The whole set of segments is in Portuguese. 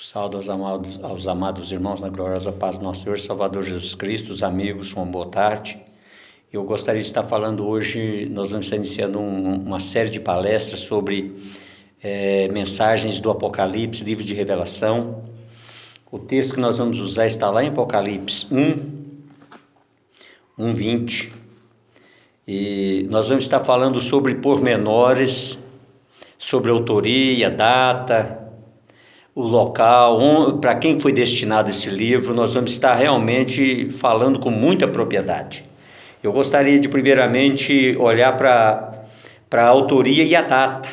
Saúde aos amados irmãos na gloriosa paz do nosso Senhor e Salvador Jesus Cristo, os amigos, uma boa tarde. Eu gostaria de estar falando hoje, nós vamos estar iniciando uma série de palestras sobre mensagens do Apocalipse, livro de Revelação. O texto que nós vamos usar está lá em Apocalipse 1:20. E nós vamos estar falando sobre pormenores, sobre autoria, data, o local, para quem foi destinado esse livro. Nós vamos estar realmente falando com muita propriedade. Eu gostaria de primeiramente olhar para a autoria e a data.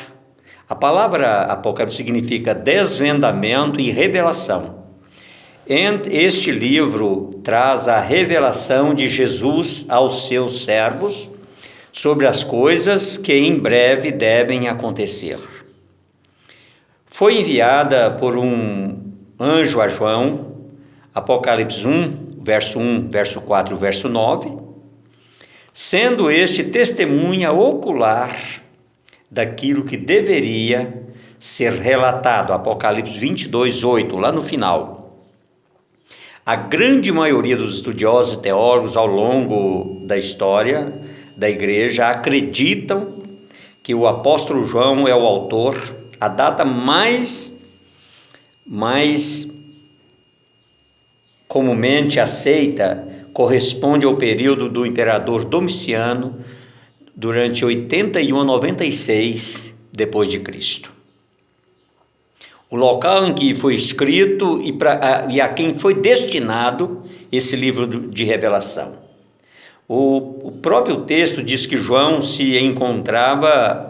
A palavra Apocalipse significa desvendamento e revelação. Este livro traz a revelação de Jesus aos seus servos sobre as coisas que em breve devem acontecer. Foi enviada por um anjo a João, Apocalipse 1, verso 4 e verso 9, sendo este testemunha ocular daquilo que deveria ser relatado, Apocalipse 22, 8, lá no final. A grande maioria dos estudiosos e teólogos ao longo da história da igreja acreditam que o apóstolo João é o autor. A data mais comumente aceita corresponde ao período do imperador Domiciano, durante 81 a 96 depois de Cristo. O local em que foi escrito e a quem foi destinado esse livro de revelação. O próprio texto diz que João se encontrava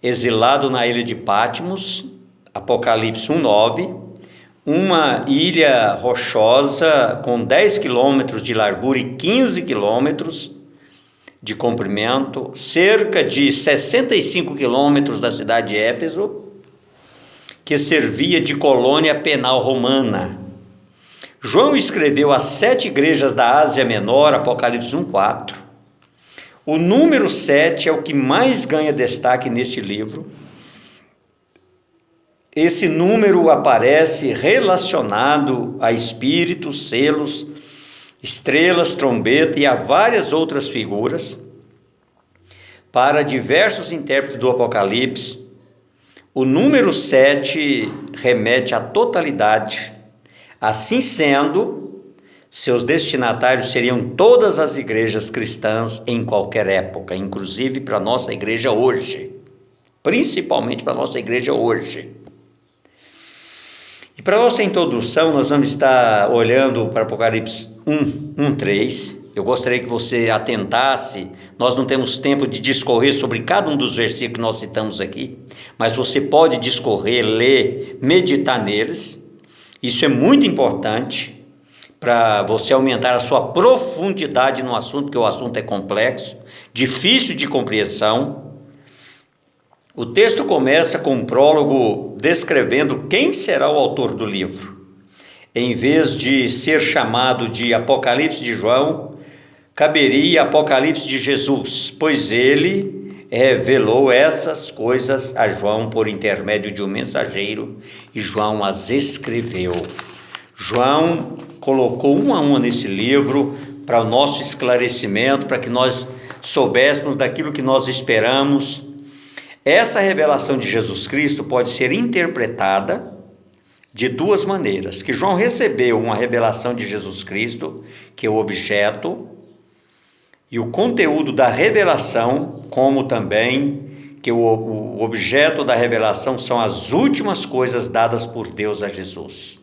exilado na ilha de Patmos, Apocalipse 1:9, uma ilha rochosa com 10 quilômetros de largura e 15 quilômetros de comprimento, cerca de 65 quilômetros da cidade de Éfeso, que servia de colônia penal romana. João escreveu às 7 igrejas da Ásia Menor, Apocalipse 1:4. O número 7 é o que mais ganha destaque neste livro. Esse número aparece relacionado a espíritos, selos, estrelas, trombeta e a várias outras figuras. Para diversos intérpretes do Apocalipse, o número 7 remete à totalidade. Assim sendo, seus destinatários seriam todas as igrejas cristãs em qualquer época, inclusive para a nossa igreja hoje, principalmente para a nossa igreja hoje. E para a nossa introdução, nós vamos estar olhando para Apocalipse 1:3. Eu gostaria que você atentasse. Nós não temos tempo de discorrer sobre cada um dos versículos que nós citamos aqui, mas você pode discorrer, ler, meditar neles. Isso é muito importante para você aumentar a sua profundidade no assunto, porque o assunto é complexo, difícil de compreensão. O texto começa com um prólogo descrevendo quem será o autor do livro. Em vez de ser chamado de Apocalipse de João, caberia Apocalipse de Jesus, pois ele revelou essas coisas a João por intermédio de um mensageiro e João as escreveu. João colocou uma a uma nesse livro para o nosso esclarecimento, para que nós soubéssemos daquilo que nós esperamos. Essa revelação de Jesus Cristo pode ser interpretada de duas maneiras: que João recebeu uma revelação de Jesus Cristo, que é o objeto, e o conteúdo da revelação, como também que o objeto da revelação são as últimas coisas dadas por Deus a Jesus.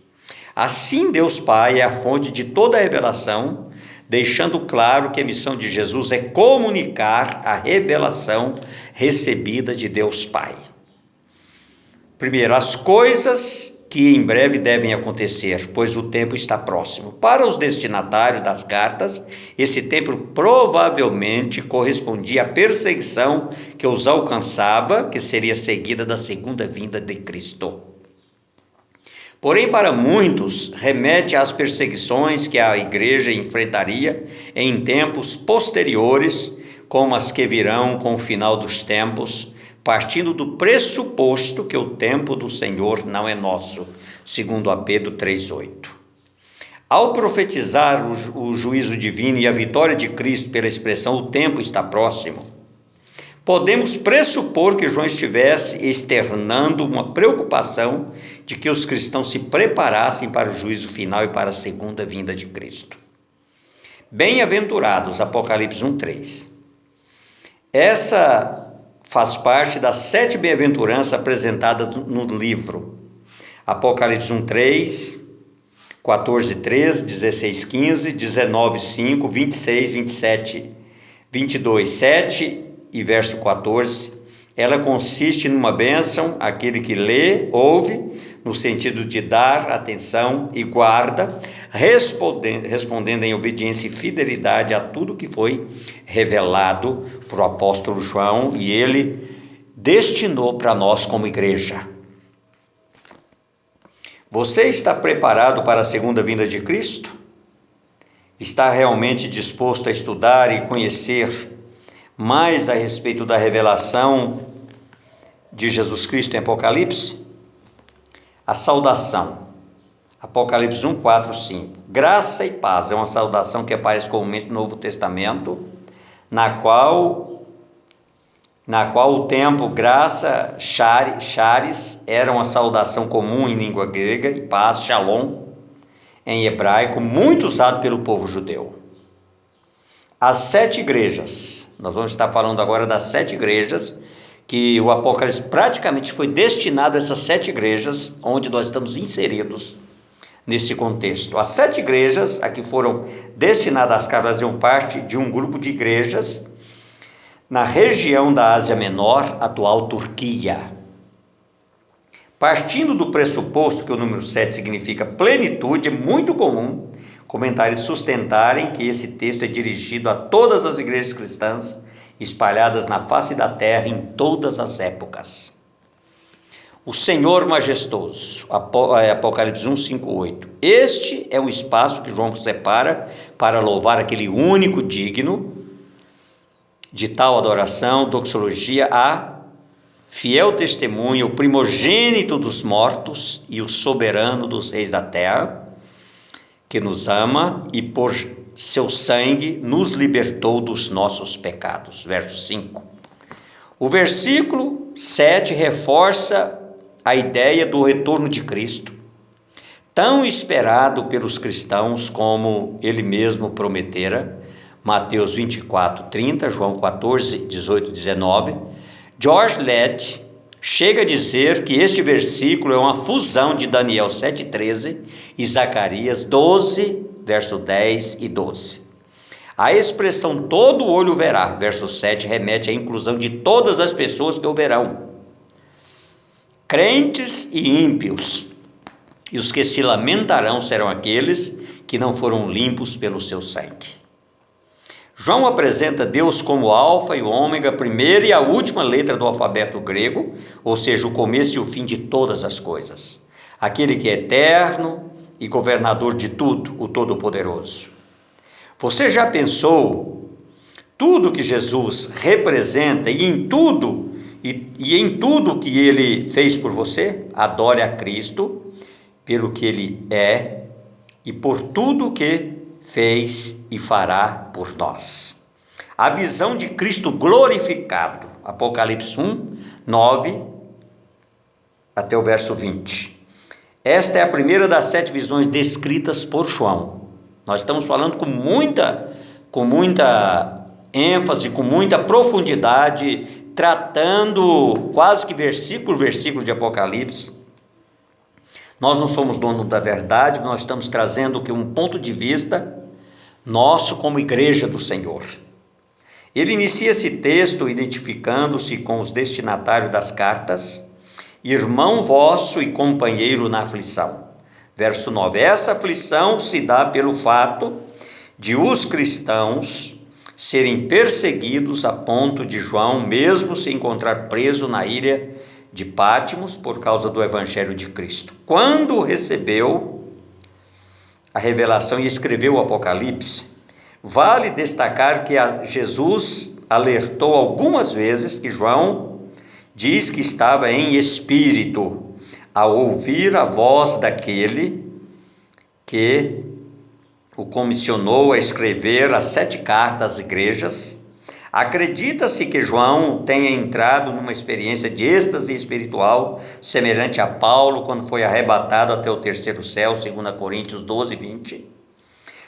Assim, Deus Pai é a fonte de toda a revelação, deixando claro que a missão de Jesus é comunicar a revelação recebida de Deus Pai. Primeiro, as coisas que em breve devem acontecer, pois o tempo está próximo. Para os destinatários das cartas, esse tempo provavelmente correspondia à perseguição que os alcançava, que seria seguida da segunda vinda de Cristo. Porém, para muitos, remete às perseguições que a igreja enfrentaria em tempos posteriores, como as que virão com o final dos tempos, partindo do pressuposto que o tempo do Senhor não é nosso, segundo a Pedro 3,8. Ao profetizar o juízo divino e a vitória de Cristo pela expressão "o tempo está próximo", podemos pressupor que João estivesse externando uma preocupação de que os cristãos se preparassem para o juízo final e para a segunda vinda de Cristo. Bem-aventurados, Apocalipse 1:3. Essa faz parte das 7 bem-aventuranças apresentadas no livro. Apocalipse 1:3, 14:3, 16:15, 19:5, 26, 27, 22:7 e verso 14. Ela consiste numa bênção àquele que lê, ouve, no sentido de dar atenção e guarda, respondendo em obediência e fidelidade a tudo que foi revelado por o apóstolo João e ele destinou para nós como igreja. Você está preparado para a segunda vinda de Cristo? Está realmente disposto a estudar e conhecer mais a respeito da revelação de Jesus Cristo em Apocalipse? A saudação. Apocalipse 1, 4, 5. Graça e paz é uma saudação que aparece comumente no Novo Testamento, na qual o tempo graça, charis, era uma saudação comum em língua grega, e paz, shalom, em hebraico, muito usado pelo povo judeu. As 7 igrejas, nós vamos estar falando agora das 7 igrejas, que o Apocalipse praticamente foi destinado a essas 7 igrejas, onde nós estamos inseridos nesse contexto. As 7 igrejas a que foram destinadas a faziam parte de um grupo de igrejas na região da Ásia Menor, atual Turquia. Partindo do pressuposto que o número 7 significa plenitude, é muito comum comentaristas sustentarem que esse texto é dirigido a todas as igrejas cristãs espalhadas na face da terra em todas as épocas. O Senhor majestoso, Apocalipse 1, 5, 8. Este é um espaço que João separa para louvar aquele único digno de tal adoração, doxologia, a fiel testemunha, o primogênito dos mortos e o soberano dos reis da terra, que nos ama e por seu sangue nos libertou dos nossos pecados. Verso 5. O versículo 7 reforça a ideia do retorno de Cristo, tão esperado pelos cristãos como ele mesmo prometera. Mateus 24, 30, João 14, 18, 19. George Led chega a dizer que este versículo é uma fusão de Daniel 7,13 e Zacarias 12, verso 10 e 12. A expressão todo olho verá, verso 7, remete à inclusão de todas as pessoas que o verão, crentes e ímpios, e os que se lamentarão serão aqueles que não foram limpos pelo seu sangue. João apresenta Deus como o alfa e o ômega, a primeira e a última letra do alfabeto grego, ou seja, o começo e o fim de todas as coisas. Aquele que é eterno e governador de tudo, o Todo-Poderoso. Você já pensou tudo que Jesus representa e em tudo que ele fez por você? Adore a Cristo pelo que ele é e por tudo que fez e fará por nós. A visão de Cristo glorificado, Apocalipse 1, 9 até o verso 20. Esta é a primeira das 7 visões descritas por João. Nós estamos falando com muita ênfase, com muita profundidade, tratando quase que versículo por versículo de Apocalipse. Nós não somos donos da verdade, nós estamos trazendo um ponto de vista nosso como igreja do Senhor. Ele inicia esse texto identificando-se com os destinatários das cartas, irmão vosso e companheiro na aflição. Verso 9, essa aflição se dá pelo fato de os cristãos serem perseguidos a ponto de João mesmo se encontrar preso na ilha de Pátimos por causa do Evangelho de Cristo. Quando recebeu a revelação e escreveu o Apocalipse, vale destacar que Jesus alertou algumas vezes que João diz que estava em espírito ao ouvir a voz daquele que o comissionou a escrever as 7 cartas às igrejas. Acredita-se que João tenha entrado numa experiência de êxtase espiritual, semelhante a Paulo, quando foi arrebatado até o 3º céu, 2 Coríntios 12, 20.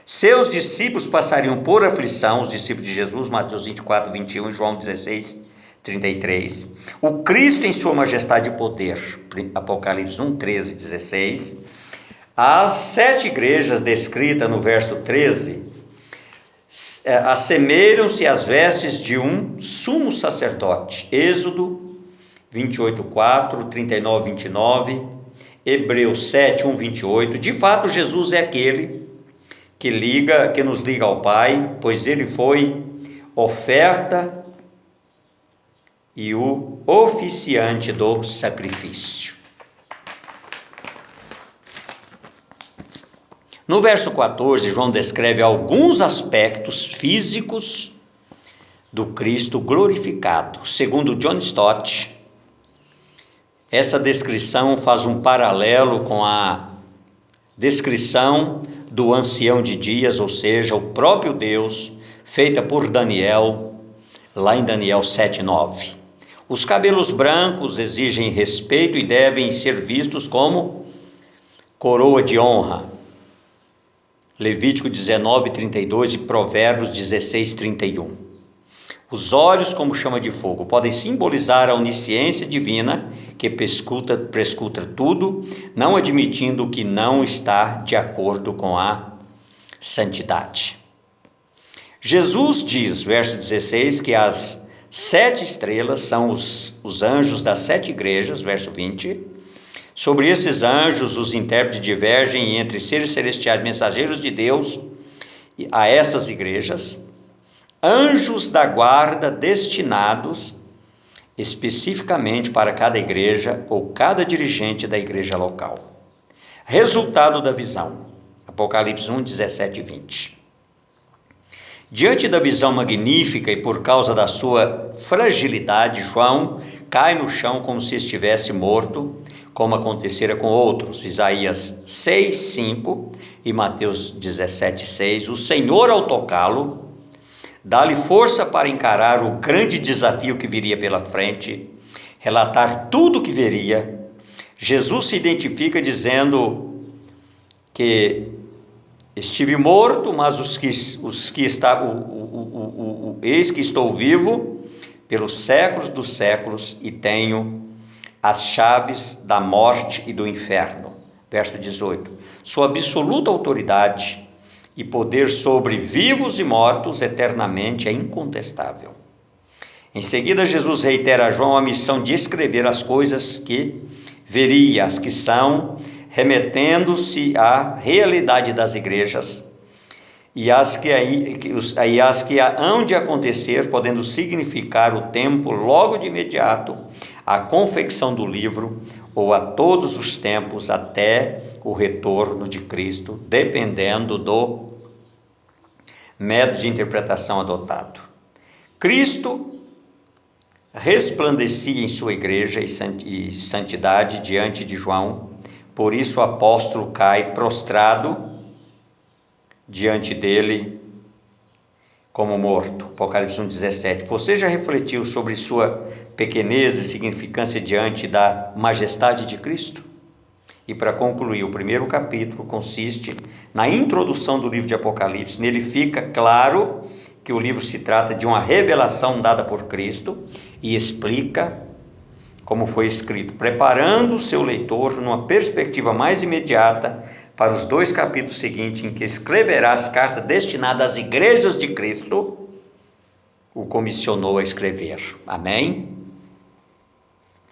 Seus discípulos passariam por aflição, os discípulos de Jesus, Mateus 24, 21 e João 16, 33. O Cristo em sua majestade e poder, Apocalipse 1, 13, 16. As 7 igrejas descritas no verso 13 assemelham-se às vestes de um sumo sacerdote. Êxodo 28, 4, 39, 29, Hebreus 7, 1, 28. De fato, Jesus é aquele que nos liga ao Pai, pois ele foi oferta e o oficiante do sacrifício. No verso 14, João descreve alguns aspectos físicos do Cristo glorificado. Segundo John Stott, essa descrição faz um paralelo com a descrição do ancião de dias, ou seja, o próprio Deus, feita por Daniel, lá em Daniel 7:9. Os cabelos brancos exigem respeito e devem ser vistos como coroa de honra. Levítico 19:32 e Provérbios 16:31. Os olhos como chama de fogo podem simbolizar a onisciência divina que prescuta tudo, não admitindo o que não está de acordo com a santidade. Jesus diz, verso 16, que as 7 estrelas são os anjos das 7 igrejas, verso 20. Sobre esses anjos, os intérpretes divergem entre seres celestiais, mensageiros de Deus, a essas igrejas, anjos da guarda destinados especificamente para cada igreja ou cada dirigente da igreja local. Resultado da visão, Apocalipse 1, 17 e 20. Diante da visão magnífica e por causa da sua fragilidade, João cai no chão como se estivesse morto, como acontecera com outros. Isaías 6, 5 e Mateus 17, 6. O Senhor, ao tocá-lo, dá-lhe força para encarar o grande desafio que viria pela frente, relatar tudo o que veria. Jesus se identifica dizendo que estive morto, mas eis que estou vivo pelos séculos dos séculos e tenho as chaves da morte e do inferno. Verso 18. Sua absoluta autoridade e poder sobre vivos e mortos eternamente é incontestável. Em seguida, Jesus reitera a João a missão de escrever as coisas que veria, as que são, remetendo-se à realidade das igrejas, e as que hão de acontecer, podendo significar o tempo logo de imediato, a confecção do livro, ou a todos os tempos até o retorno de Cristo, dependendo do método de interpretação adotado. Cristo resplandecia em sua igreja e santidade diante de João, por isso o apóstolo cai prostrado diante dele como morto. Apocalipse 1,17. Você já refletiu sobre sua pequenez e significância diante da majestade de Cristo? E para concluir, o primeiro capítulo consiste na introdução do livro de Apocalipse. Nele fica claro que o livro se trata de uma revelação dada por Cristo e explica como foi escrito, preparando o seu leitor numa perspectiva mais imediata para os 2 capítulos seguintes, em que escreverá as cartas destinadas às igrejas de Cristo, o comissionou a escrever. Amém?